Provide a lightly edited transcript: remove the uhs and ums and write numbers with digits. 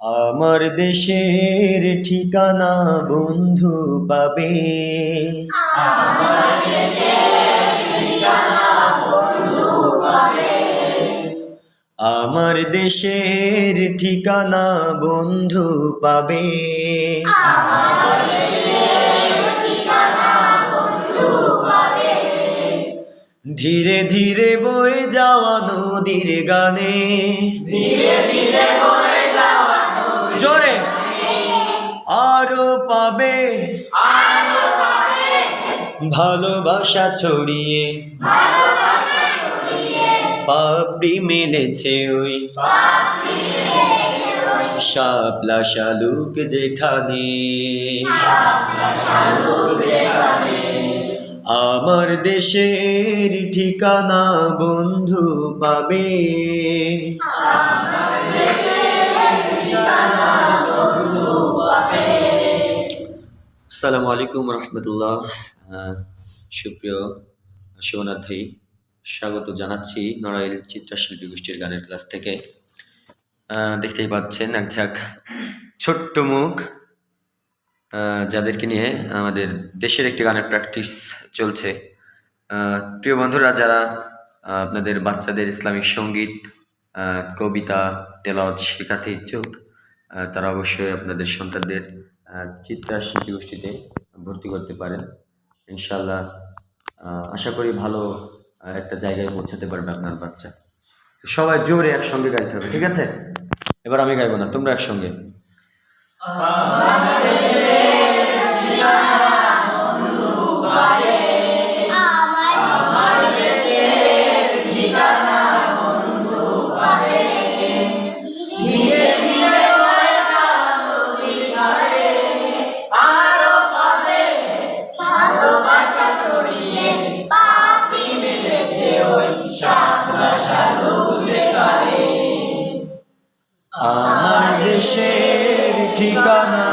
আমার দেশের ঠিকানা বন্ধু পাবে। আমার দেশের ঠিকানা বন্ধু পাবে। আমার দেশের ঠিকানা বন্ধু পাবে। আমার দেশের ঠিকানা বন্ধু পাবে। ধীরে ধীরে বয়ে যাওয়া নদীর গানে, ধীরে ধীরে বয়ে যাওয়া নদীর জোরে গানে আরো পাবে, আরো পাবে। ভালোবাসা ছড়িয়ে ভালোবাসা ছড়িয়ে পাপড়ি মেলেছে ওই পাপড়ি মেলেছে ওই শাপলা শালুক যেখানে। শাপলা শালুক যেখানে। আমার দেশের ঠিকানা বন্ধু পাবে। আমার দেশের ঠিকানা বন্ধু পাবে। আসসালামু আলাইকুম রহমতুল্লাহ। সুপ্রিয় শোনার্থী, স্বাগত জানাচ্ছি নড়াইল চিত্রশিল্পী গোষ্ঠীর গানের ক্লাস থেকে। দেখতেই পাচ্ছেন এক ঝাঁক ছোট্ট মুখ, যাদেরকে নিয়ে আমাদের দেশের একটি গানের প্র্যাকটিস চলছে। প্রিয় বন্ধুরা, যারা আপনাদের বাচ্চাদের ইসলামিক সঙ্গীত, কবিতা, তেলাওয়াত শেখাতে ইচ্ছুক, তারা অবশ্যই আপনাদের সন্তানদের চিত্রশিল্পী গোষ্ঠীতে ভর্তি করতে পারেন। ইনশাআল্লাহ আশা করি ভালো একটা জায়গায় পৌঁছাতে পারবে আপনার বাচ্চা। তো সবাই জোরে একসঙ্গে গাইতে হবে, ঠিক আছে? এবার আমি গাইবো না, তোমরা একসঙ্গে। আমার দেশের ঠিকানা বন্ধু পাবে। আমার দেশের ঠিকানা বন্ধু পাবে। ধীরে ধীরে বয়ে যাওয়া নদীর গানে আরো পাবে। ভালোবাসা ছড়িয়ে পাপড়ি মেলেছে ওই শাপলা শালুক যেখানে। আমার দেশের ঠিকানা